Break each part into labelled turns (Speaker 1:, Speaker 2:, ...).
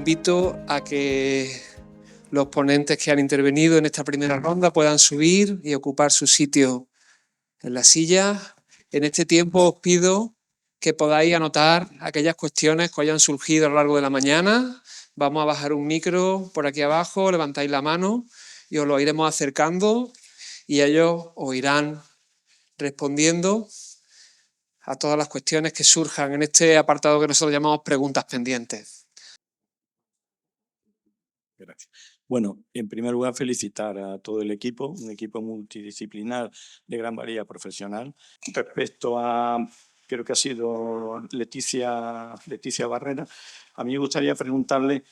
Speaker 1: invito a que los ponentes que han intervenido en esta primera ronda puedan subir y ocupar su sitio en la silla. En este tiempo os pido que podáis anotar aquellas cuestiones que hayan surgido a lo largo de la mañana. Vamos a bajar un micro por aquí abajo, levantáis la mano y os lo iremos acercando y ellos os irán respondiendo a todas las cuestiones que surjan en este apartado que nosotros llamamos preguntas pendientes.
Speaker 2: Gracias. Bueno, en primer lugar, felicitar a todo el equipo, un equipo multidisciplinar de gran variedad profesional. Respecto a, creo que ha sido Leticia Barrera, a mí me gustaría preguntarle,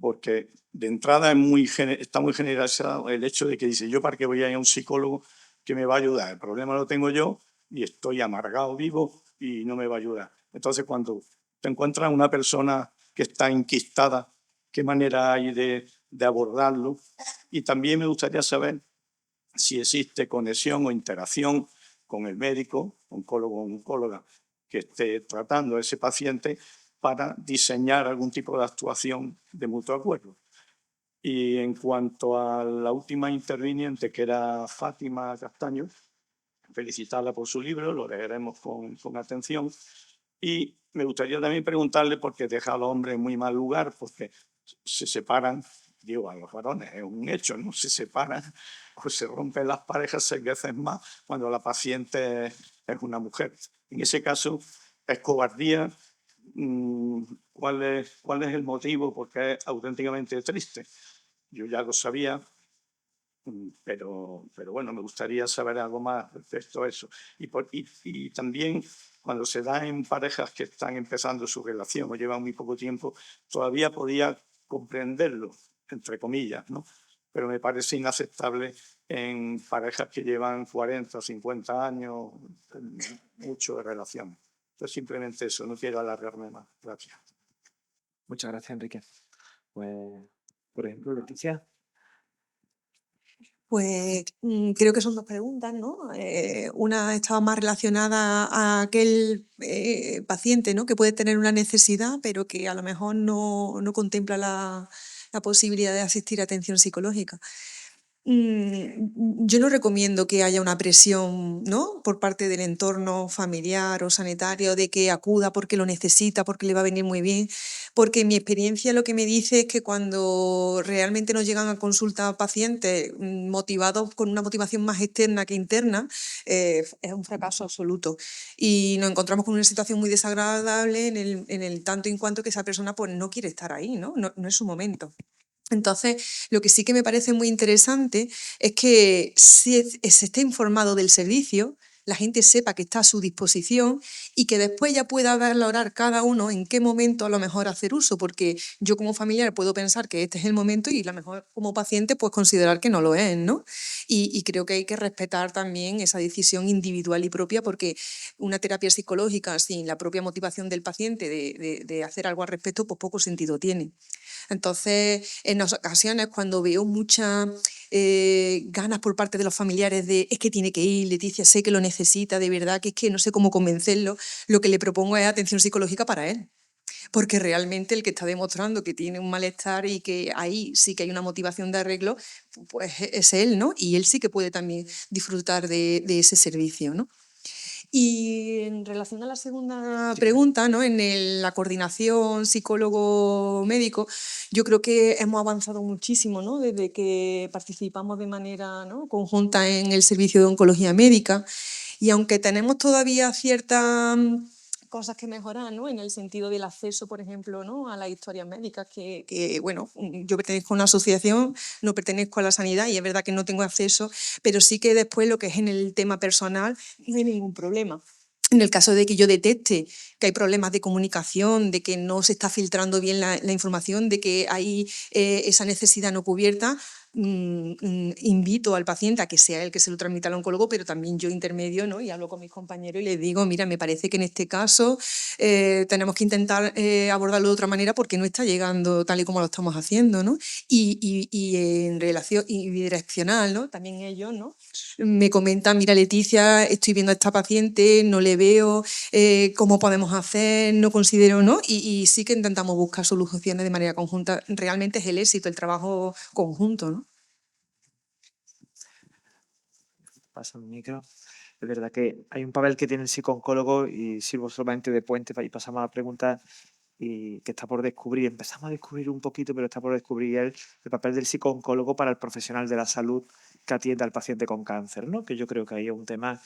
Speaker 2: porque de entrada está muy generalizado el hecho de que dice, yo para qué voy a ir a un psicólogo que me va a ayudar, el problema lo tengo yo y estoy amargado vivo y no me va a ayudar. Entonces, cuando te encuentras una persona que está enquistada, ¿qué manera hay de abordarlo? Y también me gustaría saber si existe conexión o interacción con el médico, oncólogo o oncóloga, que esté tratando a ese paciente para diseñar algún tipo de actuación de mutuo acuerdo. Y en cuanto a la última interviniente, que era Fátima Castaño, felicitarla por su libro, lo leeremos con atención. Y me gustaría también preguntarle, porque deja a los hombres en muy mal lugar, porque se separan, digo, a los varones es un hecho, ¿no? Se separan o se rompen las parejas 6 veces más cuando la paciente es una mujer. En ese caso, es cobardía. ¿Cuál es el motivo? Porque es auténticamente triste. Yo ya lo sabía, pero bueno, me gustaría saber algo más respecto a eso. Y también, cuando se da en parejas que están empezando su relación o llevan muy poco tiempo, todavía podía comprenderlo, entre comillas, ¿no? Pero me parece inaceptable en parejas que llevan 40 o 50 años, mucho de relación. Entonces, simplemente eso, no quiero alargarme más. Gracias.
Speaker 3: Muchas gracias, Enrique. Pues, por ejemplo, Leticia.
Speaker 4: Pues creo que son 2 preguntas, ¿no? Una estaba más relacionada a aquel paciente, ¿no? Que puede tener una necesidad, pero que a lo mejor no contempla la posibilidad de asistir a atención psicológica. Yo no recomiendo que haya una presión, ¿no? Por parte del entorno familiar o sanitario de que acuda porque lo necesita, porque le va a venir muy bien, porque mi experiencia lo que me dice es que cuando realmente nos llegan a consulta pacientes motivados con una motivación más externa que interna, es un fracaso absoluto. Y nos encontramos con una situación muy desagradable en el tanto en cuanto que esa persona pues, no quiere estar ahí, ¿no? No es su momento. Entonces, lo que sí que me parece muy interesante es que se esté informado del servicio, la gente sepa que está a su disposición y que después ya pueda valorar cada uno en qué momento a lo mejor hacer uso, porque yo como familiar puedo pensar que este es el momento y a lo mejor como paciente pues considerar que no lo es, ¿no? Y creo que hay que respetar también esa decisión individual y propia, porque una terapia psicológica sin la propia motivación del paciente de hacer algo al respecto, pues poco sentido tiene. Entonces, en las ocasiones cuando veo muchas ganas por parte de los familiares de es que tiene que ir, Leticia, sé que lo necesita, de verdad, que es que no sé cómo convencerlo, lo que le propongo es atención psicológica para él. Porque realmente el que está demostrando que tiene un malestar y que ahí sí que hay una motivación de arreglo, pues es él, ¿no? Y él sí que puede también disfrutar de ese servicio, ¿no? Y en relación a la segunda pregunta, ¿no? En la coordinación psicólogo-médico, yo creo que hemos avanzado muchísimo, ¿no? Desde que participamos de manera, ¿no? conjunta en el servicio de oncología médica. Y aunque tenemos todavía ciertas cosas que mejorar, ¿no? En el sentido del acceso, por ejemplo, ¿no? a las historias médicas, que, bueno, yo pertenezco a una asociación, no pertenezco a la sanidad y es verdad que no tengo acceso, pero sí que después lo que es en el tema personal no hay ningún problema. En el caso de que yo detecte que hay problemas de comunicación, de que no se está filtrando bien la información, de que hay esa necesidad no cubierta, invito al paciente a que sea él que se lo transmita al oncólogo, pero también yo intermedio, ¿no? Y hablo con mis compañeros y les digo, mira, me parece que en este caso tenemos que intentar abordarlo de otra manera porque no está llegando tal y como lo estamos haciendo, ¿no? Y en relación y bidireccional, ¿no? También ellos, ¿no? Me comentan, mira, Leticia, estoy viendo a esta paciente, no le veo, cómo podemos hacer, no considero, ¿no? Y sí que intentamos buscar soluciones de manera conjunta. Realmente es el éxito, el trabajo conjunto, ¿no?
Speaker 3: Pasa el micro. Es verdad que hay un papel que tiene el psicooncólogo y sirvo solamente de puente y pasamos a la pregunta y que está por descubrir. Empezamos a descubrir un poquito, pero está por descubrir el papel del psicooncólogo para el profesional de la salud que atiende al paciente con cáncer, ¿no? Que yo creo que ahí es un tema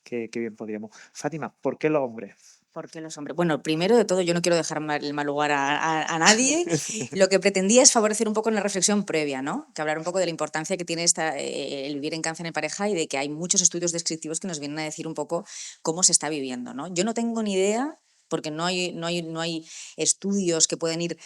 Speaker 3: que bien podríamos. Fátima, ¿por qué los hombres?
Speaker 5: ¿Por qué los hombres? Bueno, primero de todo, yo no quiero dejar el mal lugar a nadie. Lo que pretendía es favorecer un poco en la reflexión previa, ¿no? Que hablar un poco de la importancia que tiene el vivir en cáncer en pareja y de que hay muchos estudios descriptivos que nos vienen a decir un poco cómo se está viviendo, ¿no? Yo no tengo ni idea, porque no hay estudios que pueden ir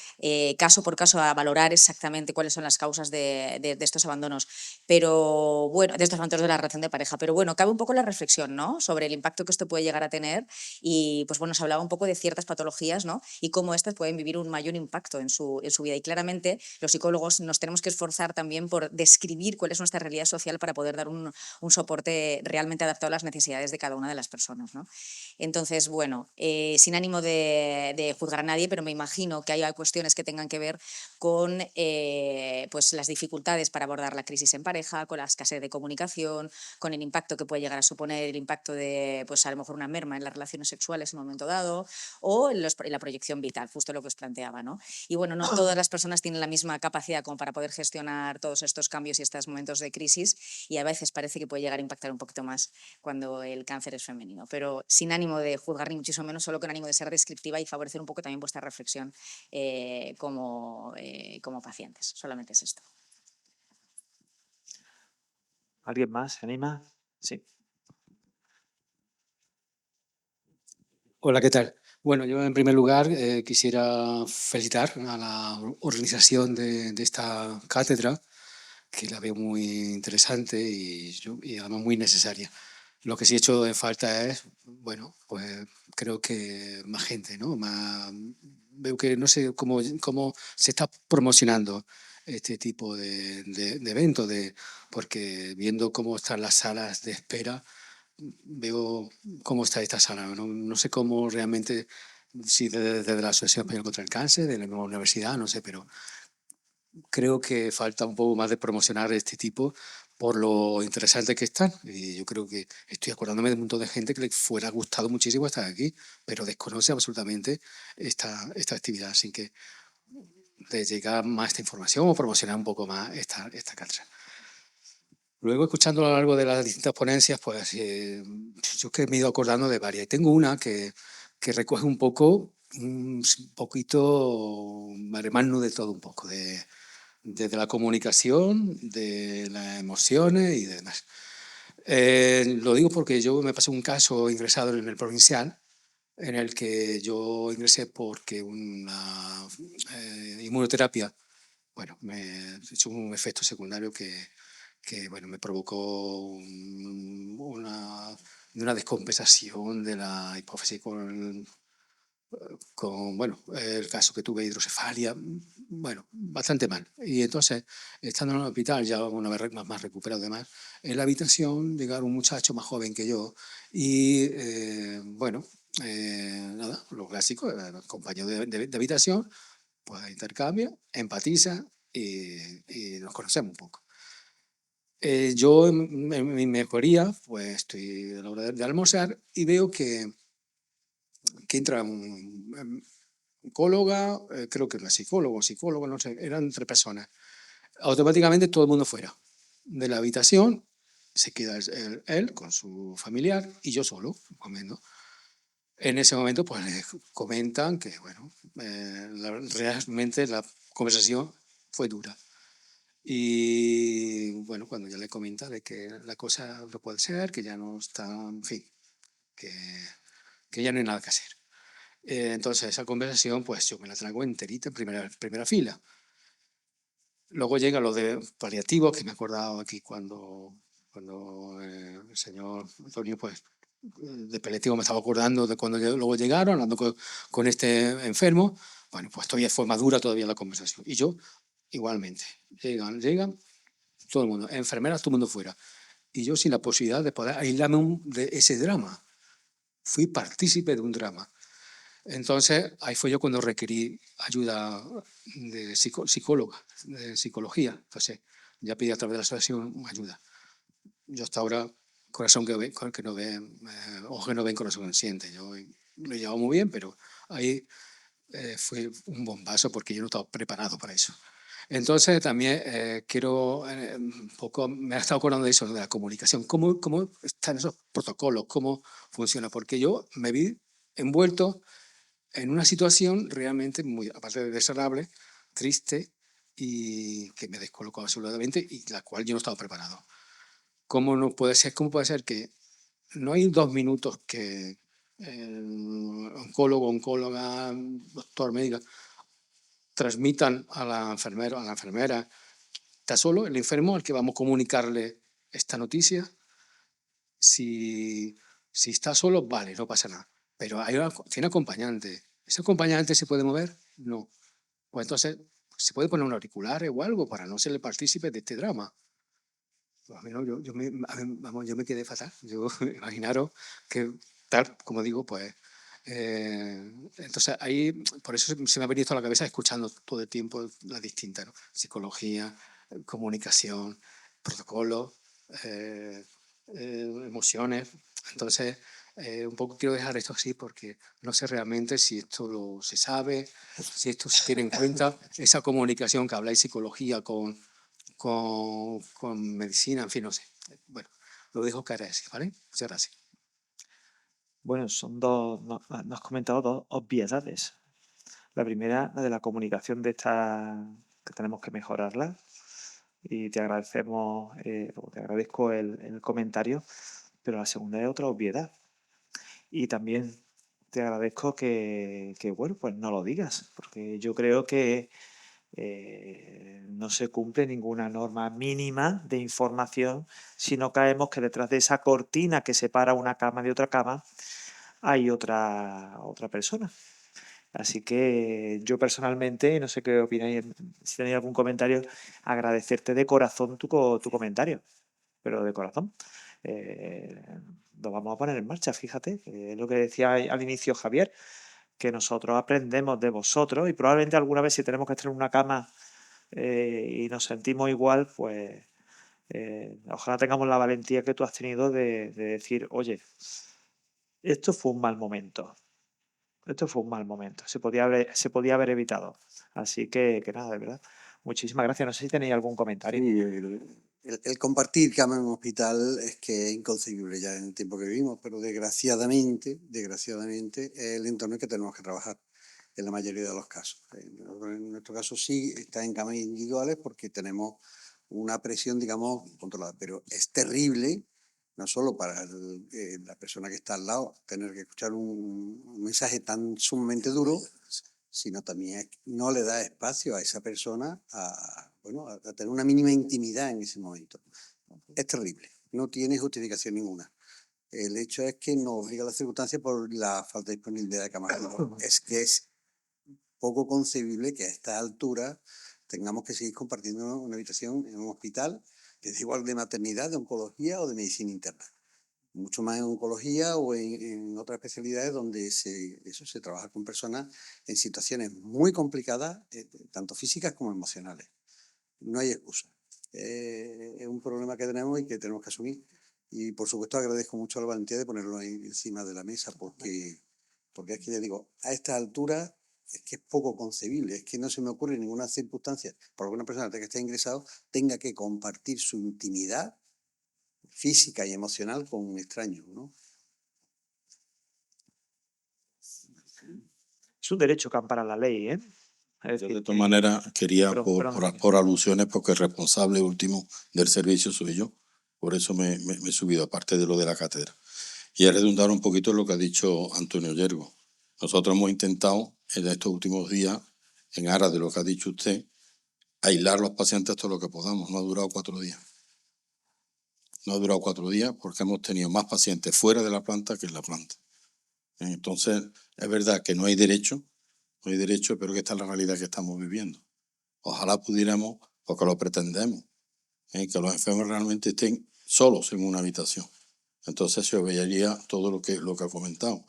Speaker 5: caso por caso a valorar exactamente cuáles son las causas de estos abandonos, pero bueno, de estos abandonos de la relación de pareja. Pero bueno, cabe un poco la reflexión, ¿no? Sobre el impacto que esto puede llegar a tener y pues bueno, se hablaba un poco de ciertas patologías, ¿no? Y cómo estas pueden vivir un mayor impacto en su vida. Y claramente los psicólogos nos tenemos que esforzar también por describir cuál es nuestra realidad social para poder dar un soporte realmente adaptado a las necesidades de cada una de las personas, ¿no? Entonces, bueno, sin ánimo de juzgar a nadie, pero me imagino que hay cuestiones que tengan que ver con pues las dificultades para abordar la crisis en pareja, con la escasez de comunicación, con el impacto que puede llegar a suponer el impacto de, pues a lo mejor una merma en las relaciones sexuales en un momento dado o en la proyección vital, justo lo que os planteaba, ¿no? Y bueno, no todas las personas tienen la misma capacidad como para poder gestionar todos estos cambios y estos momentos de crisis y a veces parece que puede llegar a impactar un poquito más cuando el cáncer es femenino, pero sin ánimo de juzgar ni muchísimo menos, solo con ánimo de ser descriptiva y favorecer un poco también vuestra reflexión como pacientes. Solamente es esto.
Speaker 3: ¿Alguien más se anima? Sí.
Speaker 6: Hola, ¿qué tal? Bueno, yo en primer lugar quisiera felicitar a la organización de esta cátedra, que la veo muy interesante y además muy necesaria. Lo que sí he hecho en falta es, bueno, pues creo que más gente, ¿no? Veo que no sé cómo se está promocionando este tipo de eventos, porque viendo cómo están las salas de espera, veo cómo está esta sala. No sé cómo realmente, si desde la Asociación Española contra el Cáncer, de la nueva universidad, no sé, pero creo que falta un poco más de promocionar este tipo por lo interesante que están. Y yo creo que estoy acordándome de un montón de gente que le fuera gustado muchísimo estar aquí, pero desconoce absolutamente esta actividad. Así que de llegar más esta información o promocionar un poco más esta cátedra. Luego, escuchando a lo largo de las distintas ponencias, pues yo que me he ido acordando de varias. Y tengo una que recoge un poco, un poquito, maremano de todo un poco, desde la comunicación, de las emociones y demás. Lo digo porque yo me pasé un caso ingresado en el provincial, en el que yo ingresé porque una inmunoterapia, bueno, me hizo un efecto secundario que bueno, me provocó una descompensación de la hipófisis con bueno, el caso que tuve hidrocefalia, bueno, bastante mal. Y entonces, estando en el hospital, ya una vez más recuperado además, en la habitación llegaron un muchacho más joven que yo y bueno, nada, lo clásico, compañero de habitación, pues intercambio, empatiza y nos conocemos un poco. Yo en mi mejoría, pues estoy a la hora de almorzar y veo que entra un oncóloga, creo que era psicólogo, no sé, eran 3 personas. Automáticamente todo el mundo fuera de la habitación, se queda él con su familiar y yo solo, comiendo. En ese momento, pues le comentan que, bueno, realmente la conversación fue dura. Y bueno, cuando ya le comenta de que la cosa no puede ser, que ya no está, en fin, que ya no hay nada que hacer. Entonces esa conversación, pues yo me la trago enterita en primera fila. Luego llegan los de paliativos, que me he acordado aquí cuando el señor Antonio, pues, de paliativo me estaba acordando de cuando luego llegaron, hablando con este enfermo. Bueno, pues todavía fue más dura todavía la conversación. Y yo, igualmente, llegan, todo el mundo, enfermeras, todo el mundo fuera. Y yo sin la posibilidad de poder aislarme de ese drama. Fui partícipe de un drama. Entonces, ahí fue yo cuando requerí ayuda de psicóloga, de psicología. Entonces, ya pedí a través de la asociación ayuda. Yo hasta ahora, corazón que no ve, ojos que no ven, corazón que no siente. Yo lo he llevado muy bien, pero ahí fue un bombazo porque yo no estaba preparado para eso. Entonces, también quiero un poco, me he estado acordando de eso, de la comunicación. ¿Cómo están esos protocolos? ¿Cómo funciona? Porque yo me vi envuelto en una situación realmente muy, aparte de desagradable, triste y que me descolocó absolutamente y la cual yo no estaba preparado. ¿Cómo puede ser que no hay 2 minutos que el oncólogo, oncóloga, doctor, médica transmitan a la enfermera, está solo el enfermo al que vamos a comunicarle esta noticia? Si está solo, vale, no pasa nada. Pero tiene acompañante. ¿Ese acompañante se puede mover? No. Pues entonces, ¿se puede poner un auricular o algo para no serle partícipe de este drama? Pues a mí no, yo me quedé fatal. Yo, imaginaros que, tal como digo, pues... entonces ahí, por eso se me ha venido esto a la cabeza escuchando todo el tiempo las distintas, ¿no? Psicología, comunicación, protocolo, emociones. Entonces, un poco quiero dejar esto así porque no sé realmente si esto se sabe, si esto se tiene en cuenta, esa comunicación que habláis psicología con medicina, en fin, no sé. Bueno, lo dejo caer así, ¿vale? Muchas gracias.
Speaker 3: Bueno, son dos, nos has comentado dos obviedades. La primera, la de la comunicación de esta, que tenemos que mejorarla. Y te agradecemos, o te agradezco el comentario, pero la segunda es otra obviedad. Y también te agradezco que, bueno, pues no lo digas, porque yo creo que no se cumple ninguna norma mínima de información si no caemos que detrás de esa cortina que separa una cama de otra cama hay otra persona. Así que yo personalmente, no sé qué opináis, si tenéis algún comentario, agradecerte de corazón tu comentario, pero de corazón. Lo vamos a poner en marcha, fíjate, es lo que decía al inicio Javier, que nosotros aprendemos de vosotros y probablemente alguna vez si tenemos que estar en una cama y nos sentimos igual, pues ojalá tengamos la valentía que tú has tenido de decir, oye, esto fue un mal momento. Esto fue un mal momento. Se podía haber evitado. Así que nada, de verdad. Muchísimas gracias. No sé si tenéis algún comentario.
Speaker 7: Sí, el compartir cama en un hospital es que es inconcebible ya en el tiempo que vivimos, pero desgraciadamente, es el entorno en que tenemos que trabajar en la mayoría de los casos. En nuestro caso sí está en camas individuales porque tenemos una presión, digamos, controlada, pero es terrible, no solo para la persona que está al lado, tener que escuchar un mensaje tan sumamente duro, sino también no le da espacio a esa persona a tener una mínima intimidad en ese momento. Es terrible, no tiene justificación ninguna. El hecho es que nos obliga a las circunstancias por la falta de disponibilidad de camas. Es que es poco concebible que a esta altura tengamos que seguir compartiendo una habitación en un hospital, que es igual de maternidad, de oncología o de medicina interna. Mucho más en oncología o en otras especialidades donde se trabaja con personas en situaciones muy complicadas, tanto físicas como emocionales. No hay excusa. Es un problema que tenemos y que tenemos que asumir. Y por supuesto agradezco mucho la valentía de ponerlo ahí encima de la mesa porque es que ya digo, a esta altura es que es poco concebible, es que no se me ocurre ninguna circunstancia por alguna persona que esté ingresado tenga que compartir su intimidad física y emocional con un extraño, ¿no?
Speaker 3: Es un derecho que ampara la ley, ¿eh?
Speaker 8: Yo de todas maneras quería, por alusiones, porque el responsable último del servicio soy yo, por eso me he subido, aparte de lo de la cátedra. Y a redundar un poquito en lo que ha dicho Antonio Yergo. Nosotros hemos intentado en estos últimos días, en aras de lo que ha dicho usted, aislar los pacientes todo lo que podamos. No ha durado 4 días. No ha durado 4 días porque hemos tenido más pacientes fuera de la planta que en la planta. Entonces, es verdad que no hay derecho, pero que esta es la realidad que estamos viviendo. Ojalá pudiéramos, porque lo pretendemos, que los enfermos realmente estén solos en una habitación. Entonces se obviaría todo lo que ha comentado.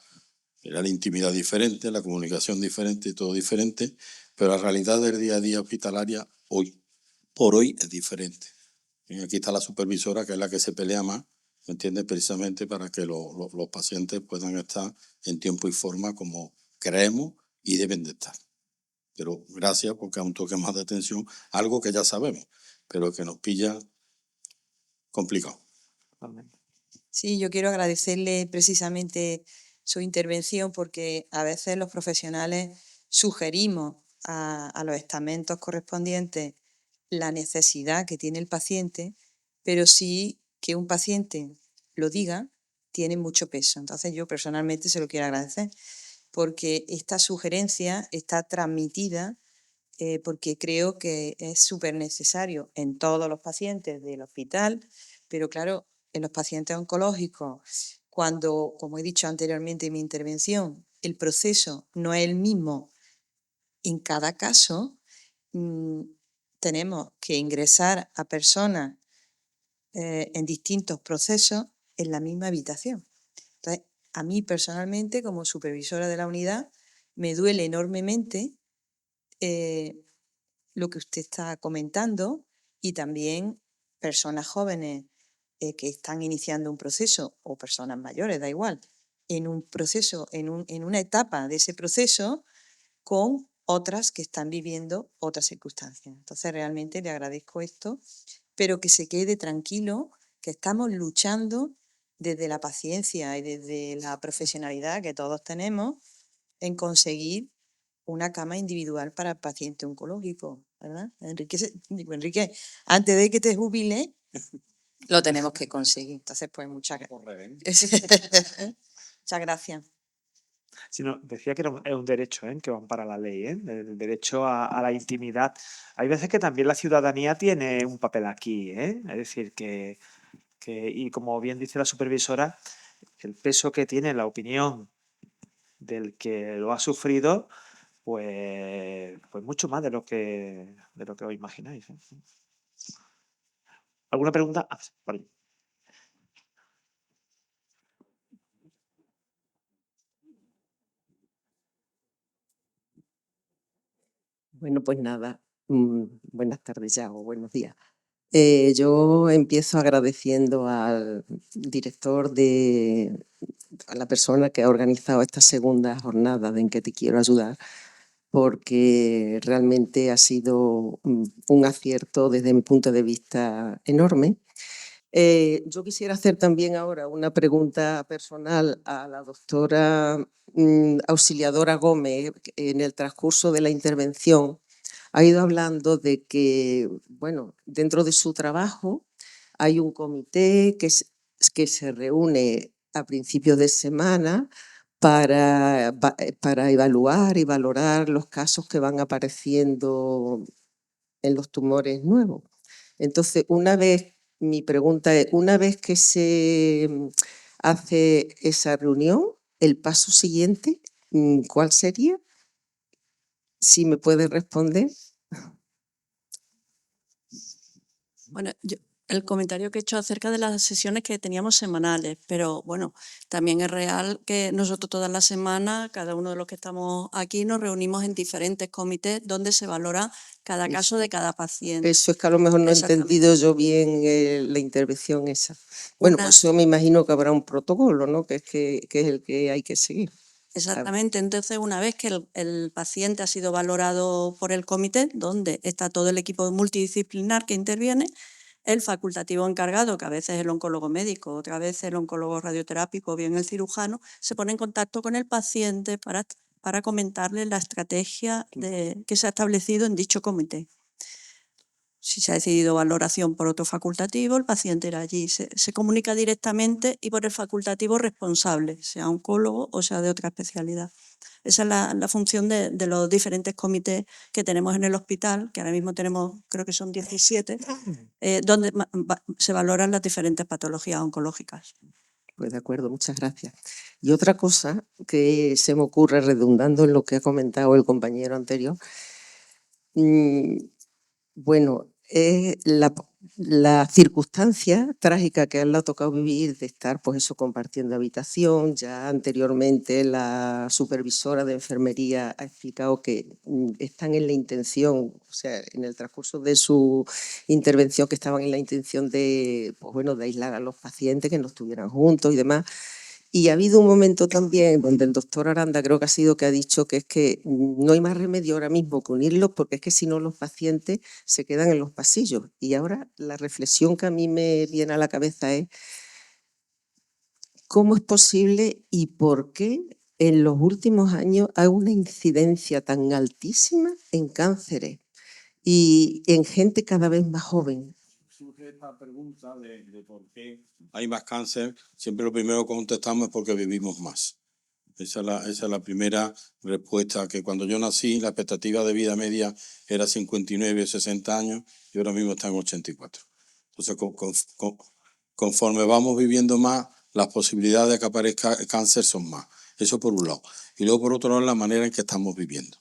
Speaker 8: Era la intimidad diferente, la comunicación diferente, todo diferente, pero la realidad del día a día hospitalaria por hoy es diferente. Y aquí está la supervisora, que es la que se pelea más, ¿me entiendes? Precisamente para que los pacientes puedan estar en tiempo y forma como creemos y deben de estar. Pero gracias, porque es un toque más de atención, algo que ya sabemos, pero que nos pilla complicado.
Speaker 4: Sí, yo quiero agradecerle precisamente su intervención, porque a veces los profesionales sugerimos a los estamentos correspondientes la necesidad que tiene el paciente, pero sí que un paciente lo diga tiene mucho peso. Entonces yo personalmente se lo quiero agradecer, porque esta sugerencia está transmitida porque creo que es súper necesario en todos los pacientes del hospital, pero claro, en los pacientes oncológicos, cuando, como he dicho anteriormente en mi intervención, el proceso no es el mismo en cada caso, tenemos que ingresar a personas en distintos procesos en la misma habitación. Entonces, a mí personalmente, como supervisora de la unidad, me duele enormemente lo que usted está comentando, y también personas jóvenes que están iniciando un proceso, o personas mayores, da igual, en un proceso, en una etapa de ese proceso, con otras que están viviendo otras circunstancias. Entonces realmente le agradezco esto, pero que se quede tranquilo, que estamos luchando desde la paciencia y desde la profesionalidad que todos tenemos en conseguir una cama individual para el paciente oncológico, ¿verdad? Enrique, antes de que te jubiles, lo tenemos que conseguir. Entonces, pues muchas gracias. Muchas gracias.
Speaker 3: Sino, decía que es un derecho que van para la ley, el derecho a la intimidad. Hay veces que también la ciudadanía tiene un papel aquí, es decir, y como bien dice la supervisora, el peso que tiene la opinión del que lo ha sufrido, pues mucho más de lo que os imagináis. ¿Alguna pregunta? Por ahí.
Speaker 9: Bueno, pues nada, buenas tardes ya o buenos días. Yo empiezo agradeciendo al director a la persona que ha organizado esta segunda jornada de En que te quiero ayudar, porque realmente ha sido un acierto desde mi punto de vista enorme. Yo quisiera hacer también ahora una pregunta personal a la doctora Auxiliadora Gómez. En el transcurso de la intervención ha ido hablando de que, bueno, dentro de su trabajo hay un comité que se reúne a principios de semana para evaluar y valorar los casos que van apareciendo en los tumores nuevos. Entonces, mi pregunta es, una vez que se hace esa reunión, el paso siguiente, ¿cuál sería? Si me puede responder.
Speaker 10: Bueno, el comentario que he hecho acerca de las sesiones que teníamos semanales, pero bueno, también es real que nosotros todas las semanas, cada uno de los que estamos aquí, nos reunimos en diferentes comités donde se valora cada caso de cada paciente.
Speaker 9: Eso es que a lo mejor no he entendido yo bien la intervención esa. Bueno, pues yo me imagino que habrá un protocolo, ¿no? Que es el que hay que seguir.
Speaker 10: Exactamente, entonces una vez que el paciente ha sido valorado por el comité, donde está todo el equipo multidisciplinar que interviene, el facultativo encargado, que a veces es el oncólogo médico, otra vez el oncólogo radioterápico o bien el cirujano, se pone en contacto con el paciente para comentarle la estrategia que se ha establecido en dicho comité. Si se ha decidido valoración por otro facultativo, el paciente irá allí, se comunica directamente y por el facultativo responsable, sea oncólogo o sea de otra especialidad. Esa es la función de los diferentes comités que tenemos en el hospital, que ahora mismo tenemos, creo que son 17, donde se valoran las diferentes patologías oncológicas.
Speaker 9: Pues de acuerdo, muchas gracias. Y otra cosa que se me ocurre, redundando en lo que ha comentado el compañero anterior, bueno, la circunstancia trágica que a él le ha tocado vivir de estar, pues eso, compartiendo habitación. Ya anteriormente la supervisora de enfermería ha explicado que están en la intención, o sea, en el transcurso de su intervención, que estaban en la intención de, pues bueno, de aislar a los pacientes, que no estuvieran juntos y demás. Y ha habido un momento también donde el doctor Aranda, creo que ha sido, que ha dicho que es que no hay más remedio ahora mismo que unirlos, porque es que si no los pacientes se quedan en los pasillos. Y ahora la reflexión que a mí me viene a la cabeza es cómo es posible y por qué en los últimos años hay una incidencia tan altísima en cánceres y en gente cada vez más joven.
Speaker 8: Surge esta pregunta de por qué hay más cáncer. Siempre lo primero que contestamos es porque vivimos más. Esa es la primera respuesta, que cuando yo nací la expectativa de vida media era 59 o 60 años y ahora mismo está en 84. Entonces, conforme vamos viviendo más, las posibilidades de que aparezca cáncer son más. Eso por un lado. Y luego por otro lado, la manera en que estamos viviendo.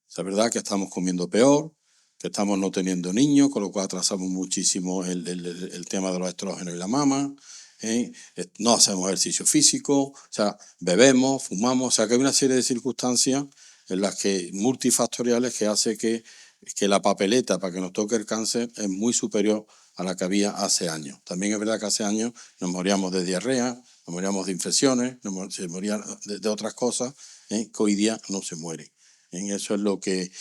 Speaker 8: Es verdad que estamos comiendo peor, que estamos no teniendo niños, con lo cual atrasamos muchísimo el tema de los estrógenos y la mama, no hacemos ejercicio físico, o sea, bebemos, fumamos, o sea, que hay una serie de circunstancias en las que multifactoriales que hace que la papeleta para que nos toque el cáncer es muy superior a la que había hace años. También es verdad que hace años nos moríamos de diarrea, nos moríamos de infecciones, se morían de otras cosas, que hoy día no se mueren. Eso es lo que...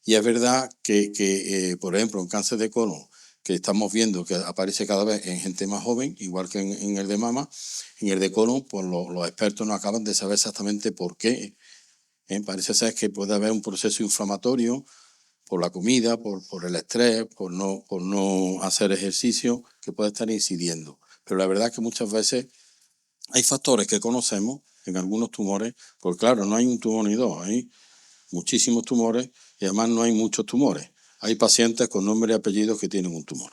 Speaker 8: Y es verdad que por ejemplo, en cáncer de colon, que estamos viendo que aparece cada vez en gente más joven, igual que en el de mama, en el de colon, pues los expertos no acaban de saber exactamente por qué. Parece ser que puede haber un proceso inflamatorio por la comida, por el estrés, por no hacer ejercicio, que puede estar incidiendo. Pero la verdad es que muchas veces hay factores que conocemos en algunos tumores, porque claro, no hay un tumor ni dos, hay muchísimos tumores y además no hay muchos tumores. Hay pacientes con nombre y apellidos que tienen un tumor.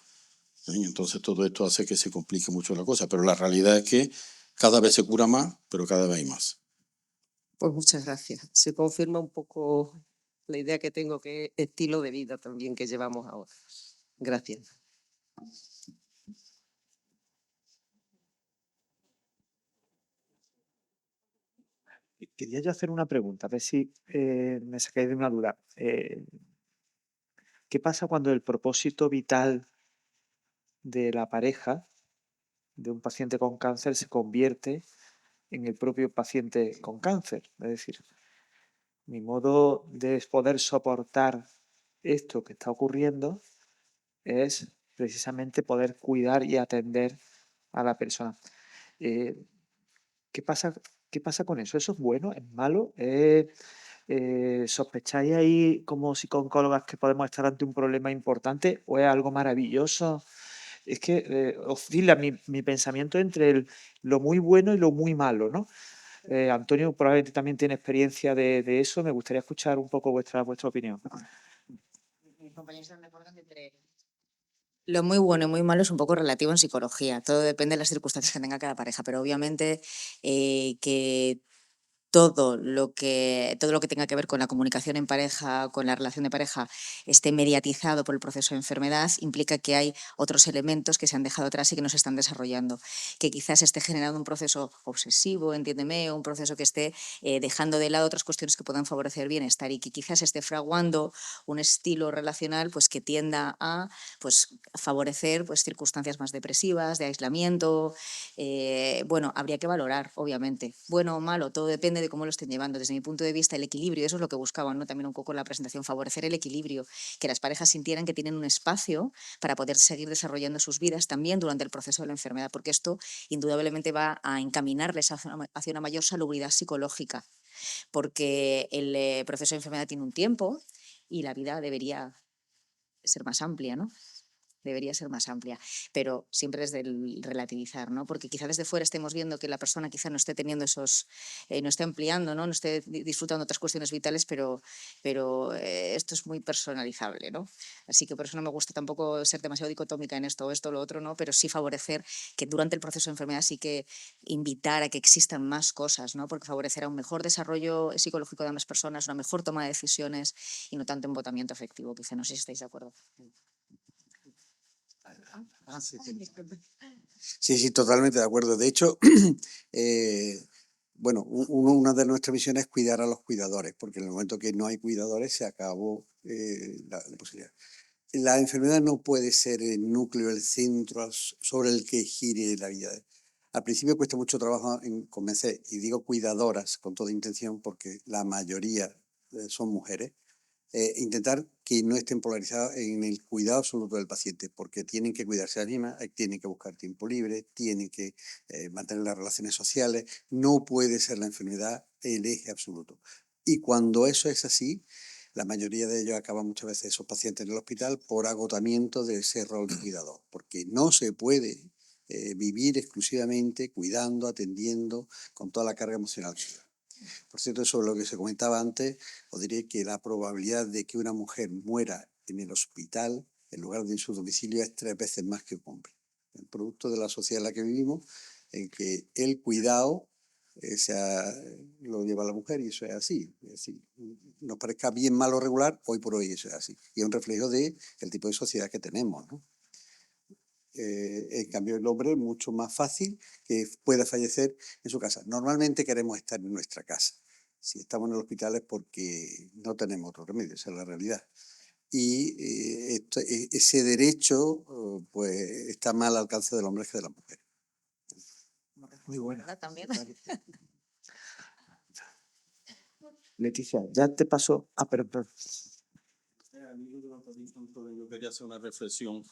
Speaker 8: Entonces todo esto hace que se complique mucho la cosa, pero la realidad es que cada vez se cura más, pero cada vez hay más.
Speaker 9: Pues muchas gracias. Se confirma un poco la idea que tengo, que es estilo de vida también que llevamos ahora. Gracias.
Speaker 3: Quería yo hacer una pregunta, a ver si me sacáis de una duda. ¿Qué pasa cuando el propósito vital de la pareja, de un paciente con cáncer, se convierte en el propio paciente con cáncer? Es decir, mi modo de poder soportar esto que está ocurriendo es precisamente poder cuidar y atender a la persona. ¿Qué pasa con eso? ¿Eso es bueno? ¿Es malo? ¿Sospecháis ahí como psicólogas que podemos estar ante un problema importante o es algo maravilloso? Es que oscila mi pensamiento entre lo muy bueno y lo muy malo, ¿no? Antonio probablemente también tiene experiencia de eso. Me gustaría escuchar un poco vuestra opinión.
Speaker 5: Mis compañeros están de acuerdo en que lo muy bueno y muy malo es un poco relativo en psicología. Todo depende de las circunstancias que tenga cada pareja, pero obviamente que todo lo que tenga que ver con la comunicación en pareja, con la relación de pareja, esté mediatizado por el proceso de enfermedad, implica que hay otros elementos que se han dejado atrás y que no se están desarrollando, que quizás esté generando un proceso obsesivo, entiéndeme, o un proceso que esté dejando de lado otras cuestiones que puedan favorecer el bienestar y que quizás esté fraguando un estilo relacional pues, que tienda a pues, favorecer pues, circunstancias más depresivas, de aislamiento. Bueno, habría que valorar, obviamente, bueno o malo, todo depende de cómo lo estén llevando. Desde mi punto de vista, el equilibrio, eso es lo que buscaban, ¿no? También un poco en la presentación, favorecer el equilibrio, que las parejas sintieran que tienen un espacio para poder seguir desarrollando sus vidas también durante el proceso de la enfermedad, porque esto indudablemente va a encaminarles hacia una mayor salubridad psicológica, porque el proceso de enfermedad tiene un tiempo y la vida debería ser más amplia, ¿no? debería ser más amplia, pero siempre desde el relativizar, ¿no? Porque quizá desde fuera estemos viendo que la persona quizá no esté teniendo esos, no esté ampliando, ¿no? No esté disfrutando otras cuestiones vitales, pero esto es muy personalizable, ¿no? Así que por eso no me gusta tampoco ser demasiado dicotómica en esto o lo otro, ¿no? Pero sí favorecer que durante el proceso de enfermedad sí que invitar a que existan más cosas, ¿no? Porque favorecerá un mejor desarrollo psicológico de ambas personas, una mejor toma de decisiones y no tanto embotamiento afectivo, quizá. No sé si estáis de acuerdo.
Speaker 7: Sí, totalmente de acuerdo. De hecho, bueno, una de nuestras misiones es cuidar a los cuidadores, porque en el momento que no hay cuidadores se acabó la posibilidad. La enfermedad no puede ser el núcleo, el centro sobre el que gire la vida. Al principio cuesta mucho trabajo en convencer, y digo cuidadoras con toda intención, porque la mayoría son mujeres, intentar que no estén polarizados en el cuidado absoluto del paciente, porque tienen que cuidarse a sí mismas, tienen que buscar tiempo libre, tienen que mantener las relaciones sociales. No puede ser la enfermedad el eje absoluto. Y cuando eso es así, la mayoría de ellos acaban muchas veces, esos pacientes en el hospital, por agotamiento de ese rol de cuidador, porque no se puede vivir exclusivamente cuidando, atendiendo con toda la carga emocional. Por cierto, sobre lo que se comentaba antes, os diré que la probabilidad de que una mujer muera en el hospital en lugar de en su domicilio es 3 veces más que un hombre. El producto de la sociedad en la que vivimos, en que el cuidado lo lleva la mujer, y eso es así. Es decir, nos parezca bien, mal o regular, hoy por hoy eso es así. Y es un reflejo del tipo de sociedad que tenemos, ¿no? En cambio, el hombre es mucho más fácil que pueda fallecer en su casa. Normalmente queremos estar en nuestra casa. Si estamos en el hospital es porque no tenemos otro remedio, esa es la realidad. Y ese derecho pues está más al alcance del hombre que de la mujer.
Speaker 3: Muy buena.
Speaker 5: También.
Speaker 3: Leticia, ya te pasó. Pero.
Speaker 8: Yo quería hacer una reflexión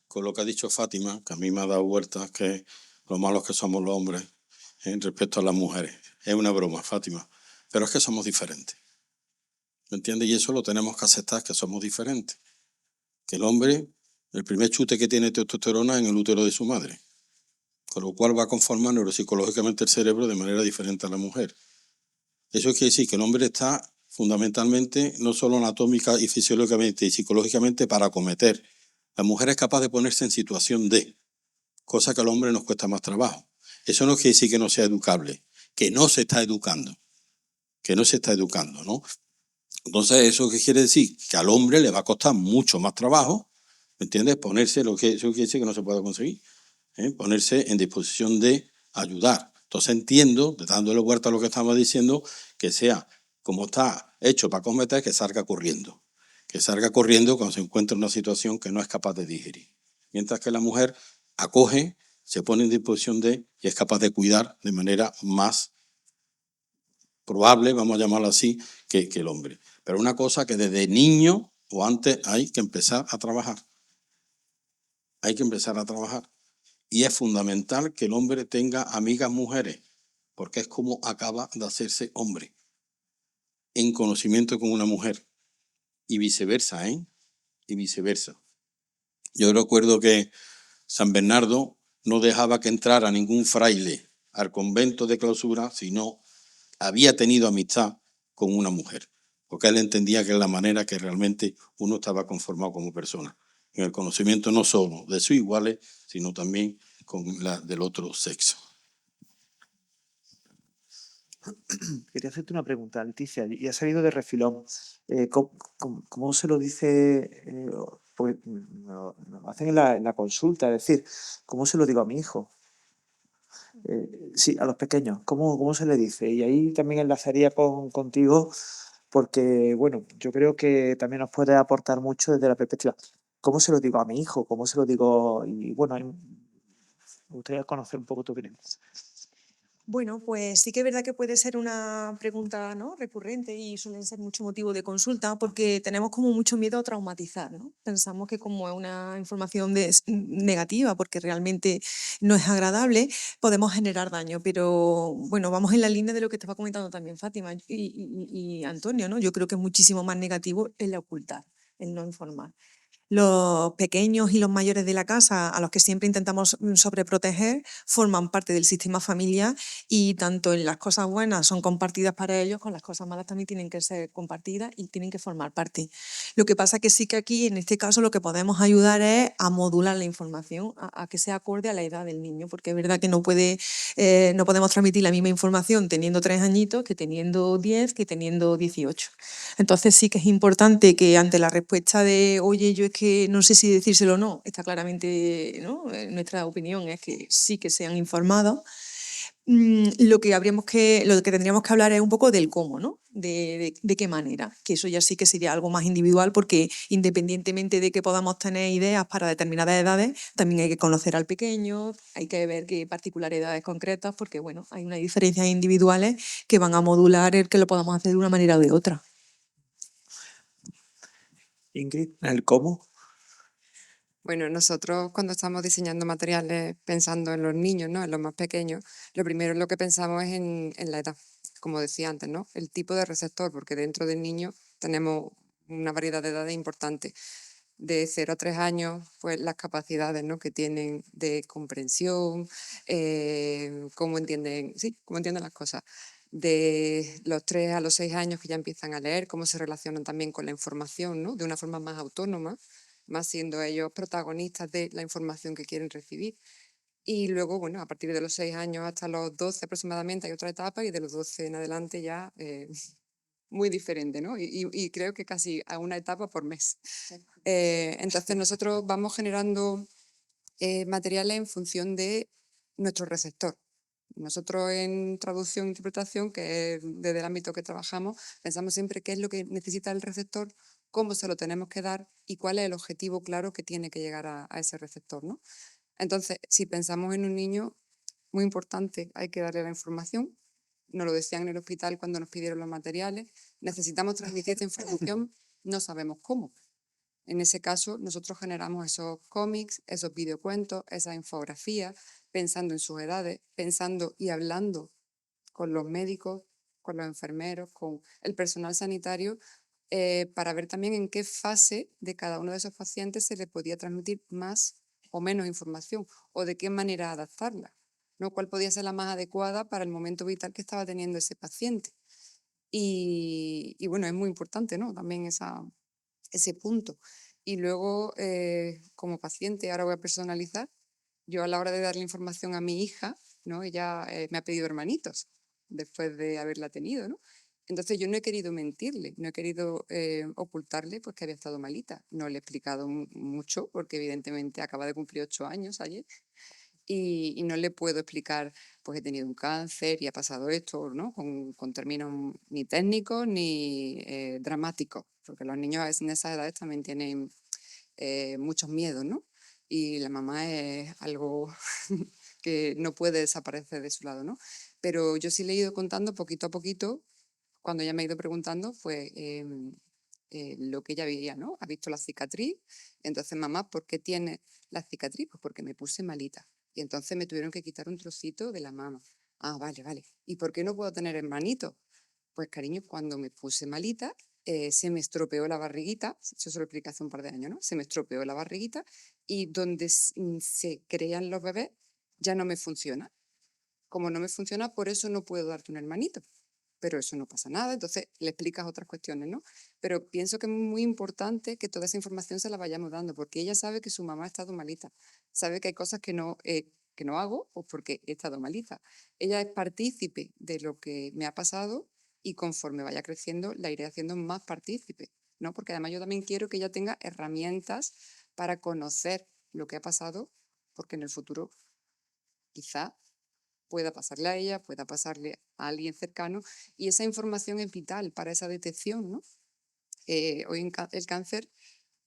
Speaker 8: con lo que ha dicho Fátima, que a mí me ha dado vueltas, que lo malos que somos los hombres respecto a las mujeres. Es una broma, Fátima, pero es que somos diferentes. ¿Me entiendes? Y eso lo tenemos que aceptar, que somos diferentes. Que el hombre, el primer chute que tiene testosterona es en el útero de su madre, con lo cual va a conformar neuropsicológicamente el cerebro de manera diferente a la mujer. Eso quiere decir que el hombre está fundamentalmente, no solo anatómica y fisiológicamente y psicológicamente, para acometer. La mujer es capaz de ponerse en situación de, cosa que al hombre nos cuesta más trabajo. Eso no quiere decir que no sea educable, que no se está educando, ¿no? Entonces, ¿eso qué quiere decir? Que al hombre le va a costar mucho más trabajo, ¿me entiendes? Eso quiere decir que no se puede conseguir, ponerse en disposición de ayudar. Entonces entiendo, dándole vuelta a lo que estamos diciendo, que sea como está hecho para cometer, que salga corriendo cuando se encuentra en una situación que no es capaz de digerir. Mientras que la mujer acoge, se pone en disposición de y es capaz de cuidar de manera más probable, vamos a llamarlo así, que el hombre. Pero una cosa que desde niño o antes hay que empezar a trabajar. Y es fundamental que el hombre tenga amigas mujeres, porque es como acaba de hacerse hombre, en conocimiento con una mujer. Y viceversa, Y viceversa. Yo recuerdo que San Bernardo no dejaba que entrara ningún fraile al convento de clausura si no había tenido amistad con una mujer, porque él entendía que es la manera que realmente uno estaba conformado como persona, en el conocimiento no solo de sus iguales, sino también con la del otro sexo.
Speaker 3: Quería hacerte una pregunta, Leticia, y ha salido de refilón. ¿Cómo se lo dice? Pues lo hacen en la consulta, es decir, ¿cómo se lo digo a mi hijo? Sí, a los pequeños, ¿cómo se le dice? Y ahí también enlazaría contigo, porque, bueno, yo creo que también nos puede aportar mucho desde la perspectiva. ¿Cómo se lo digo a mi hijo? ¿Cómo se lo digo? Y bueno, me gustaría conocer un poco tu opinión.
Speaker 4: Bueno, pues sí que es verdad que puede ser una pregunta, ¿no?, recurrente, y suelen ser mucho motivo de consulta porque tenemos como mucho miedo a traumatizar, ¿no? Pensamos que como es una información negativa, porque realmente no es agradable, podemos generar daño. Pero bueno, vamos en la línea de lo que estaba comentando también Fátima y Antonio, ¿no? Yo creo que es muchísimo más negativo el ocultar, el no informar. Los pequeños y los mayores de la casa, a los que siempre intentamos sobreproteger, forman parte del sistema familiar y tanto en las cosas buenas son compartidas para ellos, con las cosas malas también tienen que ser compartidas y tienen que formar parte. Lo que pasa que sí que aquí, en este caso, lo que podemos ayudar es a modular la información, a que sea acorde a la edad del niño, porque es verdad que no podemos transmitir la misma información teniendo 3 añitos que teniendo 10, que teniendo 18. Entonces sí que es importante que ante la respuesta de, oye, yo es que no sé si decírselo o no, está claramente, ¿no? Nuestra opinión es que sí que sean informados. Lo que tendríamos que hablar es un poco del cómo, ¿no? De qué manera, que eso ya sí que sería algo más individual, porque independientemente de que podamos tener ideas para determinadas edades, también hay que conocer al pequeño, hay que ver qué particularidades concretas, porque bueno, hay unas diferencias individuales que van a modular el que lo podamos hacer de una manera o de otra.
Speaker 3: Ingrid, ¿el cómo?
Speaker 11: Bueno, nosotros cuando estamos diseñando materiales pensando en los niños, ¿no? En los más pequeños, lo primero en lo que pensamos es en la edad, como decía antes, ¿no? El tipo de receptor, porque dentro del niño tenemos una variedad de edades importante. De 0 a 3 años, pues las capacidades, ¿no? que tienen de comprensión, cómo entienden las cosas. De los 3 a los 6 años que ya empiezan a leer, cómo se relacionan también con la información, ¿no? De una forma más autónoma, más siendo ellos protagonistas de la información que quieren recibir. Y luego, bueno, a partir de los 6 años hasta los 12 aproximadamente hay otra etapa, y de los 12 en adelante ya muy diferente, ¿no? Y creo que casi a una etapa por mes. Entonces nosotros vamos generando materiales en función de nuestro receptor. Nosotros en traducción e interpretación, que es desde el ámbito que trabajamos, pensamos siempre qué es lo que necesita el receptor, cómo se lo tenemos que dar y cuál es el objetivo claro que tiene que llegar a ese receptor, ¿no? Entonces, si pensamos en un niño, muy importante, hay que darle la información. Nos lo decían en el hospital cuando nos pidieron los materiales. Necesitamos transmitir esta información, no sabemos cómo. En ese caso, nosotros generamos esos cómics, esos videocuentos, esas infografías, pensando en sus edades, pensando y hablando con los médicos, con los enfermeros, con el personal sanitario, para ver también en qué fase de cada uno de esos pacientes se le podía transmitir más o menos información, o de qué manera adaptarla, ¿no? Cuál podía ser la más adecuada para el momento vital que estaba teniendo ese paciente. Y bueno, es muy importante, ¿no? También ese punto. Y luego, como paciente, ahora voy a personalizar, yo a la hora de darle información a mi hija, ¿no? Ella me ha pedido hermanitos después de haberla tenido, ¿no? Entonces yo no he querido mentirle, no he querido ocultarle pues que había estado malita. No le he explicado mucho porque evidentemente acaba de cumplir 8 años ayer, y no le puedo explicar pues he tenido un cáncer y ha pasado esto, ¿no? Con términos ni técnicos ni dramáticos, porque los niños en esas edades también tienen muchos miedos, ¿no? Y la mamá es algo que no puede desaparecer de su lado, ¿no? Pero yo sí le he ido contando poquito a poquito, cuando ella me ha ido preguntando, pues lo que ella veía, ¿no? Ha visto la cicatriz, entonces mamá, ¿por qué tiene la cicatriz? Pues porque me puse malita. Y entonces me tuvieron que quitar un trocito de la mama. Ah, vale, vale. ¿Y por qué no puedo tener hermanito? Pues cariño, cuando me puse malita, se me estropeó la barriguita, eso se lo expliqué hace un par de años, ¿no? Se me estropeó la barriguita y donde se crean los bebés ya no me funciona. Como no me funciona, por eso no puedo darte un hermanito. Pero eso no pasa nada, entonces le explicas otras cuestiones, ¿no? Pero pienso que es muy importante que toda esa información se la vayamos dando, porque ella sabe que su mamá ha estado malita, sabe que hay cosas que no hago pues porque he estado malita. Ella es partícipe de lo que me ha pasado y conforme vaya creciendo la iré haciendo más partícipe, ¿no? Porque además yo también quiero que ella tenga herramientas para conocer lo que ha pasado, porque en el futuro quizá pueda pasarle a ella, pueda pasarle a alguien cercano, y esa información es vital para esa detección, ¿no? Hoy el cáncer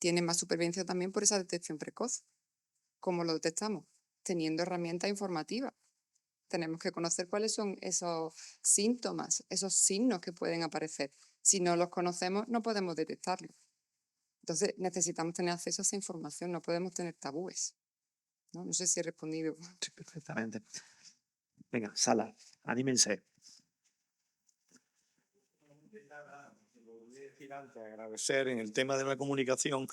Speaker 11: tiene más supervivencia también por esa detección precoz. ¿Cómo lo detectamos? Teniendo herramientas informativas. Tenemos que conocer cuáles son esos síntomas, esos signos que pueden aparecer. Si no los conocemos, no podemos detectarlos. Entonces necesitamos tener acceso a esa información, no podemos tener tabúes. No sé si he respondido.
Speaker 3: Sí, perfectamente. Venga, sala, anímense.
Speaker 2: antes, agradecer en el tema de la comunicación,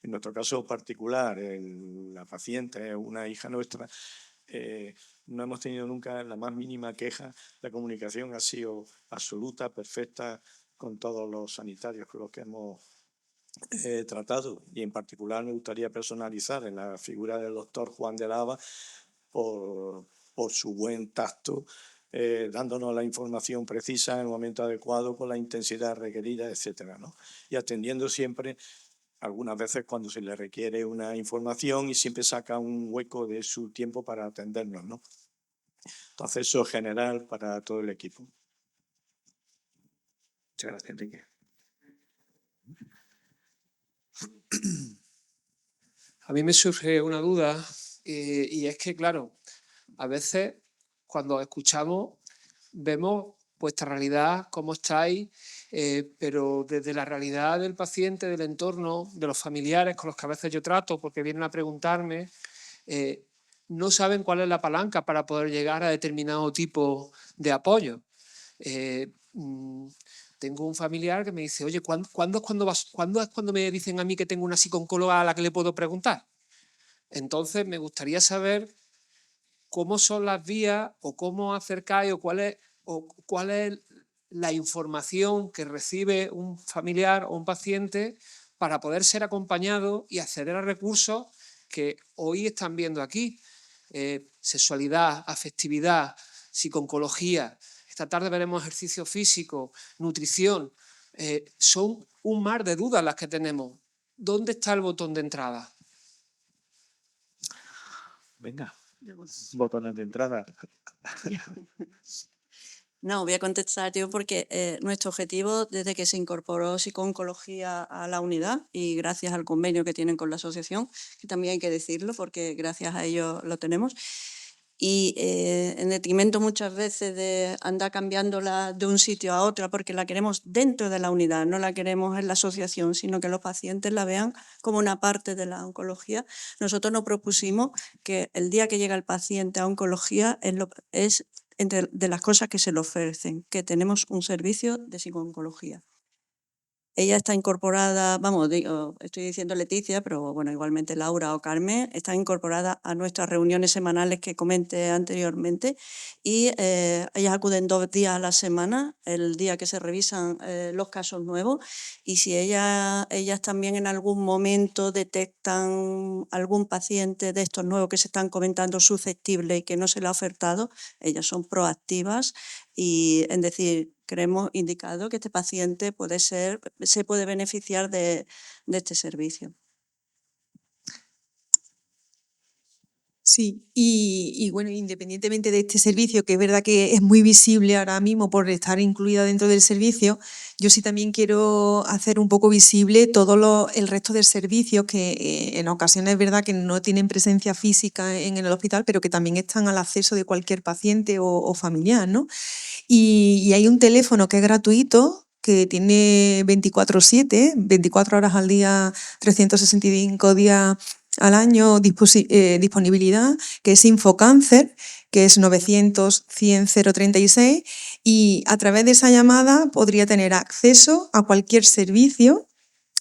Speaker 2: en nuestro caso particular, la paciente es una hija nuestra, no hemos tenido nunca la más mínima queja. La comunicación ha sido absoluta, perfecta, con todos los sanitarios con los que hemos tratado, y en particular me gustaría personalizar en la figura del doctor Juan de Lava por su buen tacto, dándonos la información precisa en el momento adecuado, con la intensidad requerida, etcétera, ¿no? Y atendiendo siempre, algunas veces cuando se le requiere una información, y siempre saca un hueco de su tiempo para atendernos, ¿no? Entonces, eso es general para todo el equipo.
Speaker 3: Muchas gracias, Enrique.
Speaker 1: A mí me surge una duda y es que, claro, a veces cuando escuchamos vemos vuestra realidad, cómo estáis, pero desde la realidad del paciente, del entorno, de los familiares con los que a veces yo trato, porque vienen a preguntarme, no saben cuál es la palanca para poder llegar a determinado tipo de apoyo. Tengo un familiar que me dice, oye, ¿cuándo es cuando me dicen a mí que tengo una psicooncóloga a la que le puedo preguntar? Entonces, me gustaría saber cómo son las vías o cómo acercáis o cuál es la información que recibe un familiar o un paciente para poder ser acompañado y acceder a recursos que hoy están viendo aquí. Sexualidad, afectividad, psicooncología. Esta tarde veremos ejercicio físico, nutrición. Son un mar de dudas las que tenemos. ¿Dónde está el botón de entrada?
Speaker 3: Venga, botones de entrada.
Speaker 10: No, voy a contestar yo porque nuestro objetivo desde que se incorporó psicooncología a la unidad, y gracias al convenio que tienen con la asociación, que también hay que decirlo porque gracias a ellos lo tenemos, y en detrimento muchas veces de andar cambiándola de un sitio a otro, porque la queremos dentro de la unidad, no la queremos en la asociación, sino que los pacientes la vean como una parte de la oncología. Nosotros nos propusimos que el día que llega el paciente a oncología es entre de las cosas que se le ofrecen, que tenemos un servicio de psicooncología. Ella está incorporada, estoy diciendo Leticia, pero bueno, igualmente Laura o Carmen, está incorporada a nuestras reuniones semanales que comenté anteriormente, y ellas acuden 2 días a la semana, el día que se revisan los casos nuevos, y si ellas también en algún momento detectan algún paciente de estos nuevos que se están comentando susceptible y que no se le ha ofertado, ellas son proactivas y en decir, creemos indicado que este paciente se puede beneficiar de este servicio.
Speaker 4: Sí, y bueno, independientemente de este servicio, que es verdad que es muy visible ahora mismo por estar incluida dentro del servicio, yo sí también quiero hacer un poco visible todo el resto de servicios que en ocasiones es verdad que no tienen presencia física en el hospital, pero que también están al acceso de cualquier paciente o familiar, ¿no? Y hay un teléfono que es gratuito, que tiene 24/7, 24 horas al día, 365 días al año disponibilidad, que es Infocáncer, que es 900-100-036, y a través de esa llamada podría tener acceso a cualquier servicio: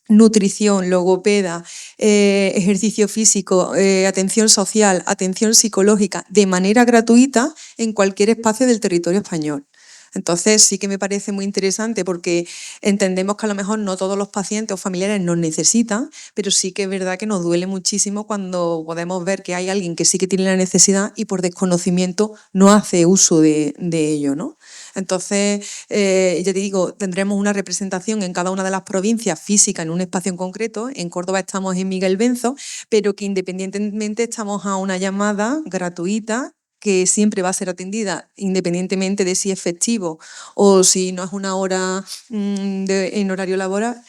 Speaker 4: nutrición, logopeda, ejercicio físico, atención social, atención psicológica, de manera gratuita en cualquier espacio del territorio español. Entonces sí que me parece muy interesante, porque entendemos que a lo mejor no todos los pacientes o familiares nos necesitan, pero sí que es verdad que nos duele muchísimo cuando podemos ver que hay alguien que sí que tiene la necesidad y por desconocimiento no hace uso de ello, ¿no? Entonces, ya te digo, tendremos una representación en cada una de las provincias física en un espacio en concreto. En Córdoba estamos en Miguel Benzo, pero que independientemente estamos a una llamada gratuita que siempre va a ser atendida independientemente de si es festivo o si no es una hora en horario laboral,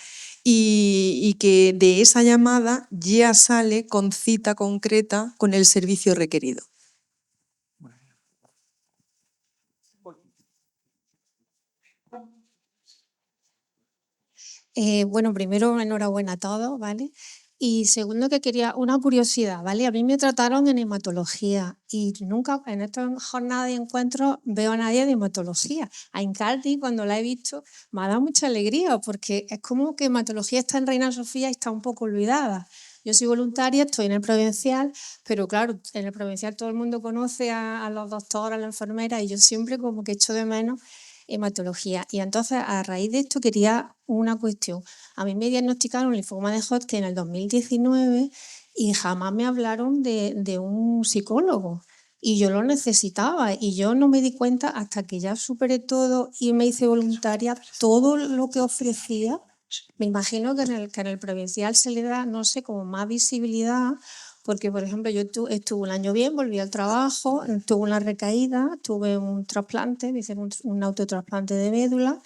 Speaker 4: y que de esa llamada ya sale con cita concreta con el servicio requerido.
Speaker 12: Bueno, primero enhorabuena a todos, ¿vale? Y segundo, que quería una curiosidad, ¿vale? A mí me trataron en hematología y nunca en esta jornada de encuentros veo a nadie de hematología. A Incardi, cuando la he visto, me ha dado mucha alegría porque es como que hematología está en Reina Sofía y está un poco olvidada. Yo soy voluntaria, estoy en el Provincial, pero claro, en el Provincial todo el mundo conoce a los doctores, a la enfermera, y yo siempre como que echo de menos hematología. Y entonces, a raíz de esto, quería una cuestión. A mí me diagnosticaron linfoma de Hodgkin en el 2019 y jamás me hablaron de un psicólogo. Y yo lo necesitaba y yo no me di cuenta hasta que ya superé todo y me hice voluntaria, todo lo que ofrecía. Me imagino que en el Provincial se le da, no sé, como más visibilidad, porque, por ejemplo, yo estuve un año bien, volví al trabajo, tuve una recaída, tuve un trasplante, me hicieron un autotrasplante de médula,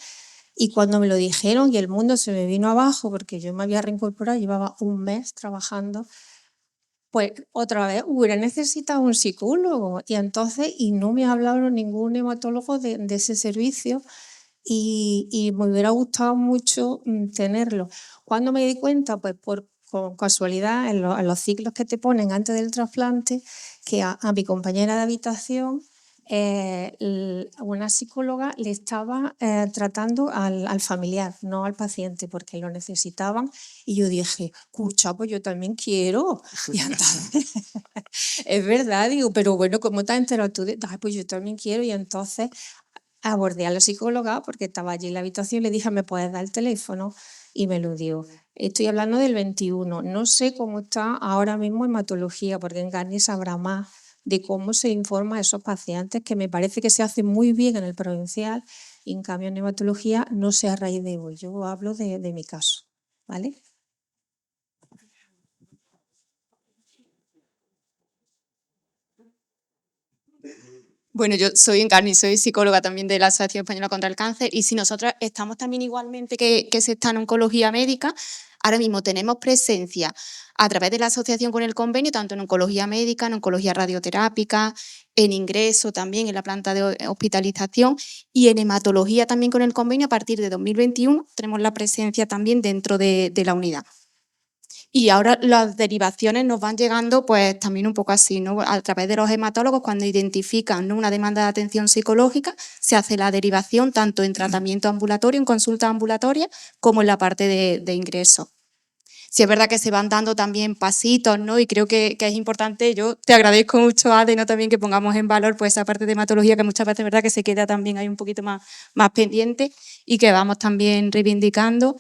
Speaker 12: y cuando me lo dijeron y el mundo se me vino abajo, porque yo me había reincorporado, llevaba un mes trabajando, pues otra vez hubiera necesitado un psicólogo, y entonces, y no me ha hablado ningún hematólogo de ese servicio, y me hubiera gustado mucho tenerlo. Cuando me di cuenta, pues con casualidad, en los ciclos que te ponen antes del trasplante, que a mi compañera de habitación, una psicóloga le estaba tratando al familiar, no al paciente, porque lo necesitaban. Y yo dije, escucha, pues yo también quiero. Y entonces, es verdad, digo, pero bueno, ¿cómo te has enterado tú? Ay, pues yo también quiero. Y entonces abordé a la psicóloga porque estaba allí en la habitación y le dije, ¿me puedes dar el teléfono? Y me lo dio. Estoy hablando del 21. No sé cómo está ahora mismo hematología, porque en Garni sabrá más de cómo se informa a esos pacientes, que me parece que se hace muy bien en el Provincial, y en cambio en hematología no sé a raíz de hoy. Yo hablo de mi caso, ¿vale?
Speaker 13: Bueno, yo soy Encarni, soy psicóloga también de la Asociación Española contra el Cáncer, y si nosotros estamos también igualmente que se está en oncología médica, ahora mismo tenemos presencia a través de la asociación con el convenio, tanto en oncología médica, en oncología radioterápica, en ingreso también, en la planta de hospitalización, y en hematología también con el convenio. A partir de 2021 tenemos la presencia también dentro de la unidad. Y ahora las derivaciones nos van llegando pues también un poco así, ¿no? A través de los hematólogos, cuando identifican, ¿no?, una demanda de atención psicológica, se hace la derivación tanto en tratamiento ambulatorio, en consulta ambulatoria, como en la parte de ingreso. Sí, es verdad que se van dando también pasitos, ¿no? Y creo que es importante. Yo te agradezco mucho, Ade, ¿no?, también que pongamos en valor pues esa parte de hematología, que muchas veces es verdad que se queda también ahí un poquito más pendiente, y que vamos también reivindicando.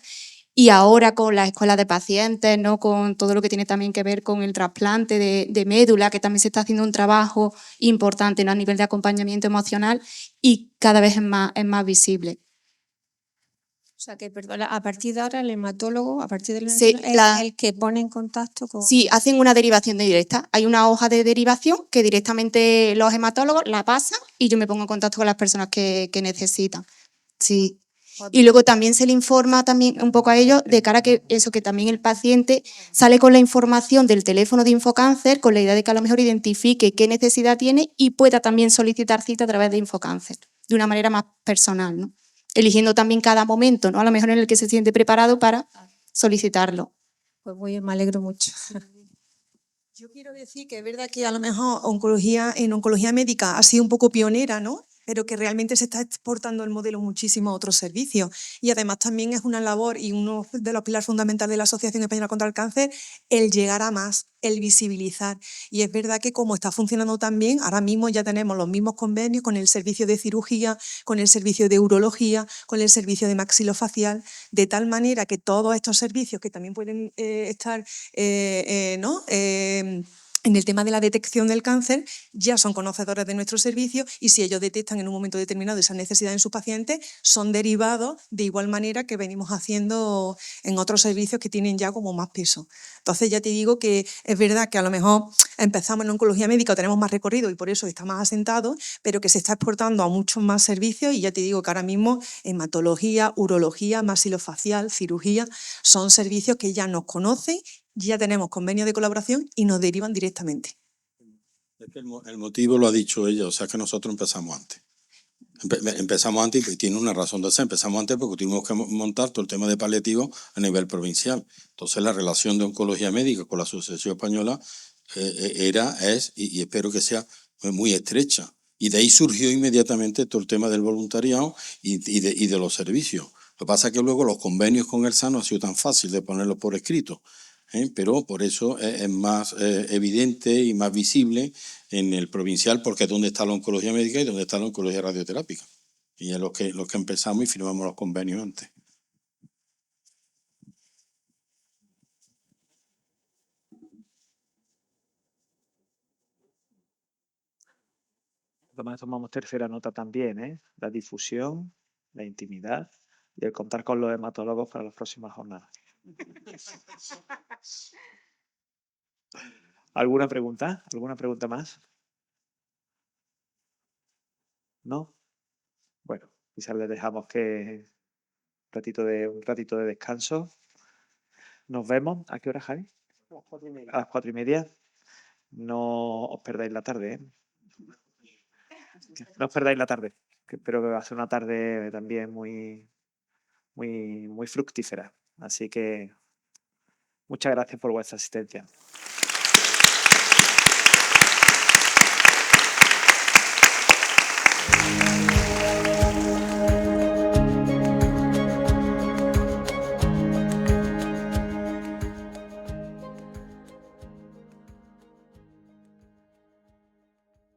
Speaker 13: Y ahora con la escuela de pacientes, ¿no?, con todo lo que tiene también que ver con el trasplante de médula, que también se está haciendo un trabajo importante, ¿no?, a nivel de acompañamiento emocional, y cada vez es más visible.
Speaker 12: O sea que, perdona, a partir de ahora el hematólogo, a partir del
Speaker 13: Sí,
Speaker 12: es el que pone en contacto con...
Speaker 13: Sí, hacen una derivación directa. Hay una hoja de derivación que directamente los hematólogos la pasan y yo me pongo en contacto con las personas que necesitan. Sí. Y luego también se le informa también un poco a ellos de cara a que eso, que también el paciente sale con la información del teléfono de Infocáncer, con la idea de que a lo mejor identifique qué necesidad tiene y pueda también solicitar cita a través de Infocáncer, de una manera más personal, ¿no? Eligiendo también cada momento, ¿no?, a lo mejor en el que se siente preparado para solicitarlo.
Speaker 12: Pues me alegro mucho.
Speaker 4: Yo quiero decir que es verdad que a lo mejor en oncología médica ha sido un poco pionera, ¿no?, pero que realmente se está exportando el modelo muchísimo a otros servicios. Y además también es una labor y uno de los pilares fundamentales de la Asociación Española contra el Cáncer el llegar a más, el visibilizar. Y es verdad que como está funcionando tan bien, ahora mismo ya tenemos los mismos convenios con el servicio de cirugía, con el servicio de urología, con el servicio de maxilofacial, de tal manera que todos estos servicios que también pueden estar, ¿no?, en el tema de la detección del cáncer, ya son conocedores de nuestro servicio, y si ellos detectan en un momento determinado esa necesidad en sus pacientes, son derivados de igual manera que venimos haciendo en otros servicios que tienen ya como más peso. Entonces ya te digo que es verdad que a lo mejor empezamos en oncología médica o tenemos más recorrido y por eso está más asentado, pero que se está exportando a muchos más servicios, y ya te digo que ahora mismo hematología, urología, maxilofacial, cirugía, son servicios que ya nos conocen, ya tenemos convenios de colaboración y nos derivan directamente.
Speaker 8: Es que el motivo lo ha dicho ella, o sea que nosotros empezamos antes. Empezamos antes, y tiene una razón de ser, empezamos antes porque tuvimos que montar todo el tema de paliativos a nivel provincial. Entonces la relación de oncología médica con la Asociación Española es y espero que sea muy estrecha. Y de ahí surgió inmediatamente todo el tema del voluntariado y de los servicios. Lo que pasa es que luego los convenios con el SAN no ha sido tan fácil de ponerlos por escrito, pero por eso es más evidente y más visible en el provincial, porque es donde está la oncología médica y donde está la oncología radioterápica. Y es los que empezamos y firmamos los convenios antes.
Speaker 3: Además tomamos tercera nota también, ¿eh? La difusión, la intimidad y el contar con los hematólogos para las próximas jornadas. ¿Alguna pregunta? ¿Alguna pregunta más? ¿No? Bueno, quizás les dejamos que un ratito de descanso. Nos vemos. ¿A qué hora, Javi? A las 4:30. No os perdáis la tarde, ¿eh? No os perdáis la tarde, que espero que va a ser una tarde también muy, muy, muy fructífera. Así que muchas gracias por vuestra asistencia.